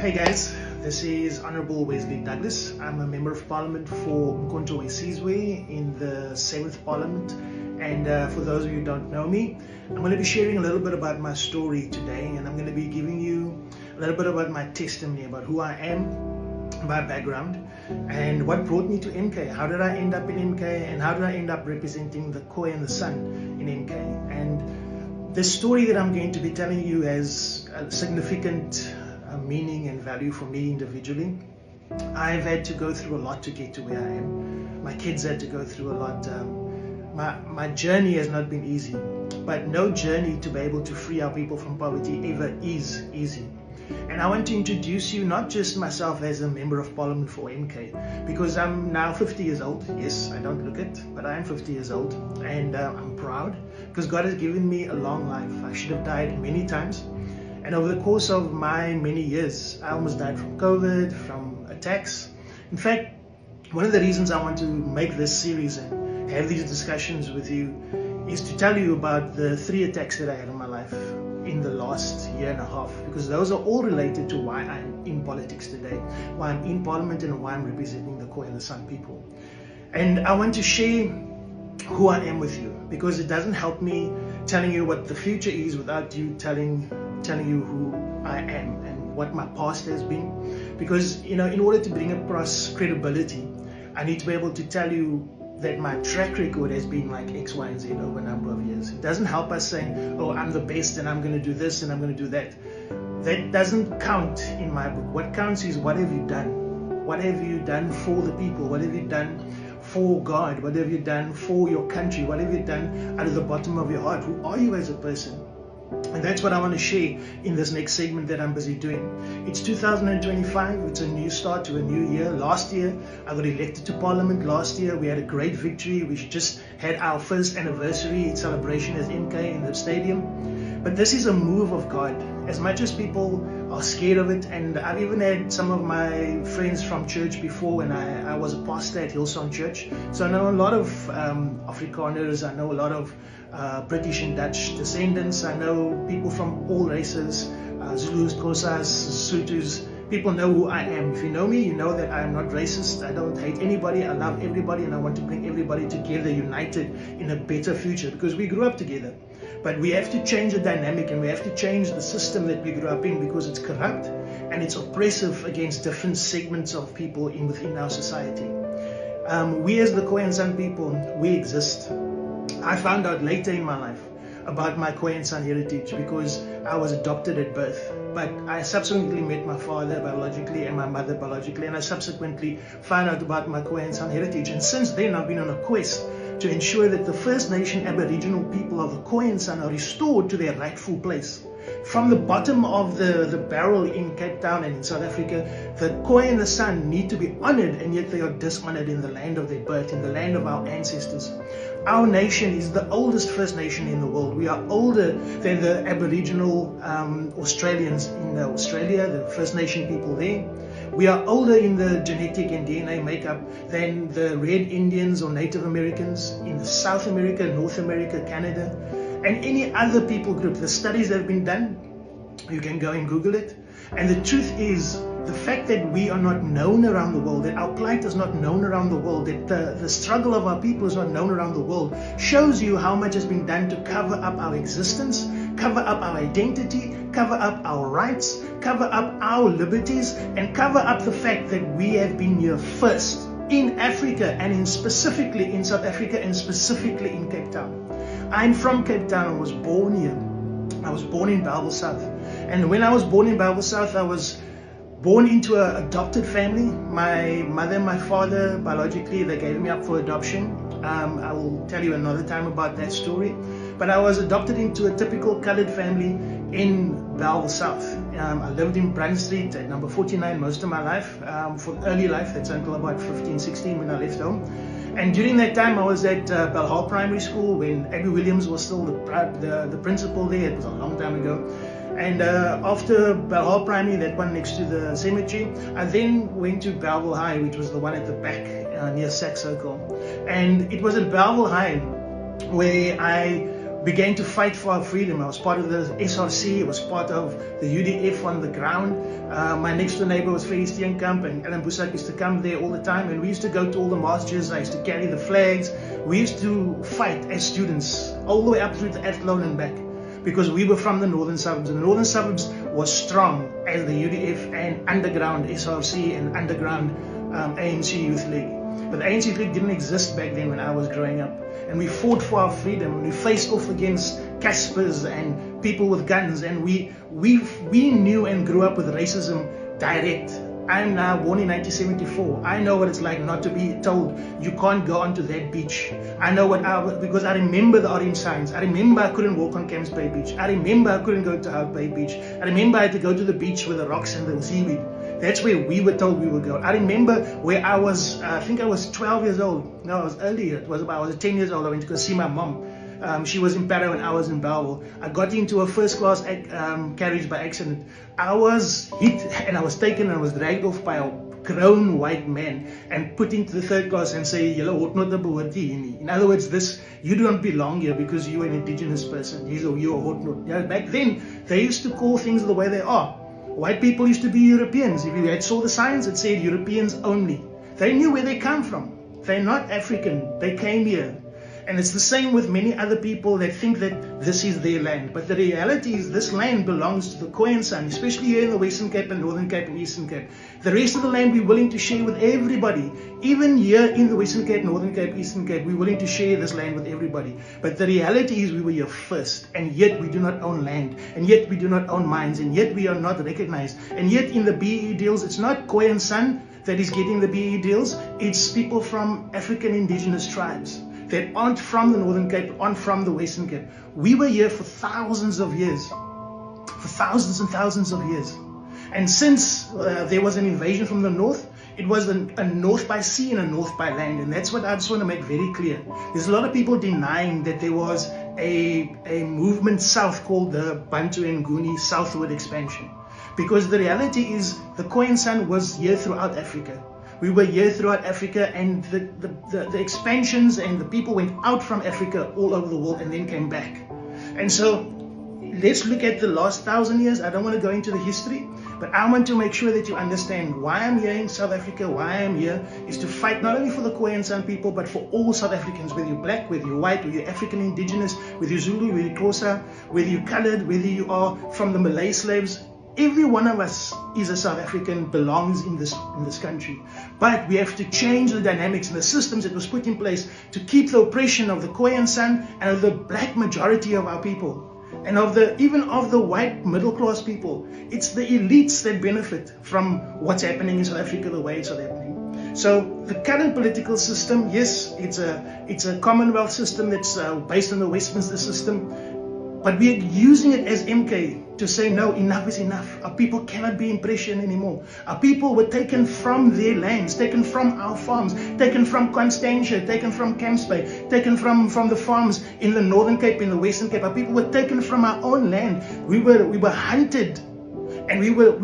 Hey guys, this is Honourable Wesley Douglas. I'm a Member of Parliament for Mkonto Wesizwe in the 7th Parliament, and for those of you who don't know me, I'm going to be sharing a little bit about my story today, and I'm going to be giving you a little bit about my testimony, about who I am, my background, and what brought me to MK. How did I end up in MK, and how did I end up representing the Khoi and the Sun in MK? And the story that I'm going to be telling you has a significant meaning and value for me individually. I've had to go through a lot to get to where I am. My kids had to go through a lot. My journey has not been easy, but no journey to be able to free our people from poverty ever is easy. And I want to introduce you not just myself as a Member of Parliament for MK, because I'm now 50 years old. Yes, I don't look it, but I am 50 years old, and I'm proud because God has given me a long life. I should have died many times. And over the course of my many years, I almost died from COVID, from attacks. In fact, one of the reasons I want to make this series and have these discussions with you is to tell you about the 3 attacks that I had in my life in the last year and a half, because those are all related to why I'm in politics today, why I'm in Parliament, and why I'm representing the Khoi and the Sun people. And I want to share who I am with you, because it doesn't help me telling you what the future is without you telling you who I am and what my past has been. Because, you know, in order to bring across credibility, I need to be able to tell you that my track record has been like X, Y, and Z over a number of years. It doesn't help us saying, oh, I'm the best and I'm going to do this and I'm going to do that. That doesn't count in my book. What counts is what have you done? What have you done for the people? What have you done for God? What have you done for your country? What have you done out of the bottom of your heart? Who are you as a person? And that's what I want to share in this next segment that I'm busy doing. It's 2025, it's a new start to a new year. Last year, I got elected to Parliament. Last year, we had a great victory. We just had our first anniversary celebration as MK in the stadium. But this is a move of God. As much as people are scared of it, and I've even had some of my friends from church before when I was a pastor at Hillsong Church. So I know a lot of Afrikaners, I know a lot of British and Dutch descendants. I know people from all races, Zulus, Xhosas, Sothos. People know who I am. If you know me, you know that I am not racist. I don't hate anybody. I love everybody, and I want to bring everybody together, united in a better future, because we grew up together. But we have to change the dynamic, and we have to change the system that we grew up in, because it's corrupt and it's oppressive against different segments of people within our society. We as the Khoi and Sun people, we exist. I found out later in my life about my Khoi and Sun heritage because I was adopted at birth. But I subsequently met my father biologically and my mother biologically, and I subsequently found out about my Khoi and Sun heritage. And since then, I've been on a quest to ensure that the First Nation Aboriginal people of the Khoi and Sun are restored to their rightful place. From the bottom of the barrel in Cape Town and in South Africa, the Khoi and the Sun need to be honored, and yet they are dishonored in the land of their birth, in the land of our ancestors. Our nation is the oldest First Nation in the world. We are older than the Aboriginal Australians in Australia, the First Nation people there. We are older in the genetic and DNA makeup than the Red Indians or Native Americans in South America, North America, Canada, and any other people group. The studies that have been done, you can go and Google it. And the truth is, the fact that we are not known around the world, that our plight is not known around the world, that the struggle of our people is not known around the world, shows you how much has been done to cover up our existence, cover up our identity, cover up our rights, cover up our liberties, and cover up the fact that we have been here first in Africa, and specifically in South Africa, and specifically in Cape Town. I'm from Cape Town. I was born here. I was born in Bellville South. And when I was born in Bellville South, I was born into an adopted family. My mother and my father, biologically, they gave me up for adoption. I will tell you another time about that story. But I was adopted into a typical colored family in Bellville South. I lived in Brand Street at number 49 most of my life, for early life. That's until about 15, 16 when I left home. And during that time, I was at Belhar Primary School when Abby Williams was still the principal there. It was a long time ago. And after Belhar Primary, that one next to the cemetery, I then went to Bellville High, which was the one at the back near Sack Circle. And it was at Bellville High where I began to fight for our freedom. I was part of the SRC, I was part of the UDF on the ground. My next door neighbor was Freddie Steenkamp, and Alan Busak used to come there all the time, and we used to go to all the marches. I used to carry the flags. We used to fight as students all the way up through the Athlone and back, because we were from the northern suburbs, and the northern suburbs was strong as the UDF and underground SRC and underground ANC Youth League. But the ANC Youth League didn't exist back then when I was growing up. And we fought for our freedom, and we faced off against Caspers and people with guns, and we knew and grew up with racism direct. I'm now born in 1974. I know what it's like not to be told you can't go onto that beach. I know because I remember the orange signs. I remember I couldn't walk on Camps Bay Beach. I remember I couldn't go to Hout Bay Beach. I remember I had to go to the beach with the rocks and the seaweed. That's where we were told we would go. I remember where I was, I think I was 12 years old. No, I was earlier. I was 10 years old. I went to go see my mom. She was in Parow and I was in Bellville. I got into a first class carriage by accident. I was hit and I was taken and I was dragged off by a grown white man and put into the third class and say, in other words, you don't belong here because you're an indigenous person. You're a hotnot. You know, back then, they used to call things the way they are. White people used to be Europeans. If you saw the signs, it said Europeans only. They knew where they come from. They're not African. They came here. And it's the same with many other people that think that this is their land. But the reality is this land belongs to the Khoisan, especially here in the Western Cape and Northern Cape and Eastern Cape. The rest of the land we're willing to share with everybody. Even here in the Western Cape, Northern Cape, Eastern Cape, we're willing to share this land with everybody. But the reality is we were here first, and yet we do not own land, and yet we do not own mines, and yet we are not recognized. And yet in the BEE deals, it's not Khoisan that is getting the BEE deals, it's people from African indigenous tribes that aren't from the Northern Cape, aren't from the Western Cape. We were here for thousands of years, for thousands and thousands of years. And since there was an invasion from the north, it was a north by sea and a north by land. And that's what I just want to make very clear. There's a lot of people denying that there was a movement south called the Bantu and Nguni southward expansion. Because the reality is the Khoisan was here throughout Africa. We were here throughout Africa, and the expansions and the people went out from Africa all over the world and then came back. And so let's look at the last 1,000 years. I don't want to go into the history, but I want to make sure that you understand why I'm here in South Africa. Why I'm here is to fight not only for the Khoisan people, but for all South Africans, whether you're black, whether you're white, whether you're African indigenous, whether you're Zulu, whether you're Xhosa, whether you're colored, whether you are from the Malay slaves. Every one of us is a South African, belongs in this country. But we have to change the dynamics and the systems that was put in place to keep the oppression of the Khoisan and of the black majority of our people. And even of the white middle class people. It's the elites that benefit from what's happening in South Africa the way it's happening. So the current political system, yes, it's a Commonwealth system that's based on the Westminster system. But we are using it as MK to say, no, enough is enough. Our people cannot be impression anymore. Our people were taken from their lands, taken from our farms, taken from Constantia, taken from Camps Bay, taken from the farms in the Northern Cape, in the Western Cape. Our people were taken from our own land. We were hunted, and we were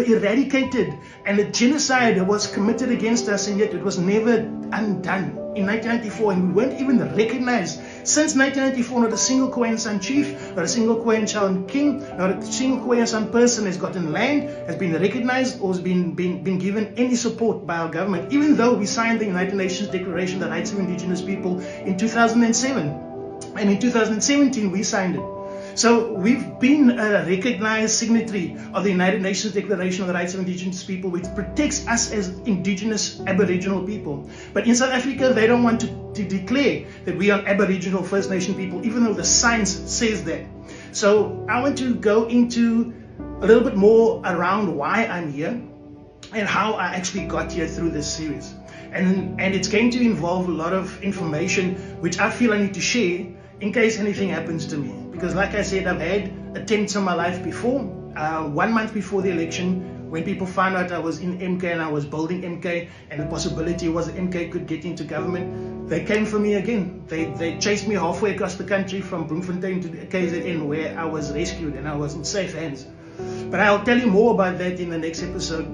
eradicated, and a genocide was committed against us, and yet it was never undone. In 1994, and we weren't even recognized. Since 1994, not a single Khoisan chief, not a single Khoisan king, not a single Khoisan person has gotten land, has been recognized, or has been given any support by our government, even though we signed the United Nations Declaration on the Rights of Indigenous People in 2007. And in 2017, we signed it. So we've been a recognized signatory of the United Nations Declaration on the Rights of Indigenous People, which protects us as indigenous Aboriginal people. But in South Africa, they don't want to declare that we are Aboriginal First Nation people, even though the science says that. So I want to go into a little bit more around why I'm here and how I actually got here through this series. And it's going to involve a lot of information which I feel I need to share in case anything happens to me. Because like I said, I've had attempts in my life before. 1 month before the election, when people found out I was in MK and I was building MK, and the possibility was that MK could get into government, they came for me again. They chased me halfway across the country from Bloemfontein to KZN, where I was rescued and I was in safe hands. But I'll tell you more about that in the next episode.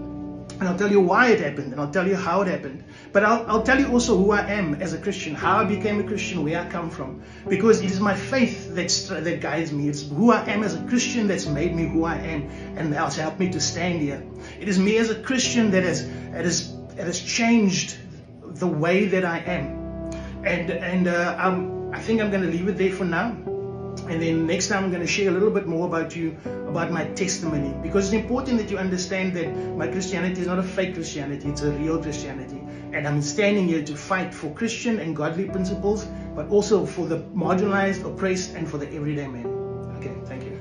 And I'll tell you why it happened, and I'll tell you how it happened. But I'll tell you also who I am as a Christian, how I became a Christian, where I come from. Because it is my faith that guides me. It's who I am as a Christian that's made me who I am and has helped me to stand here. It is me as a Christian that has changed the way that I am. And I think I'm going to leave it there for now. And then next time I'm going to share a little bit more about my testimony, because it's important that you understand that my Christianity is not a fake Christianity, it's a real Christianity. And I'm standing here to fight for Christian and godly principles, but also for the marginalized, oppressed, and for the everyday man. Okay, thank you.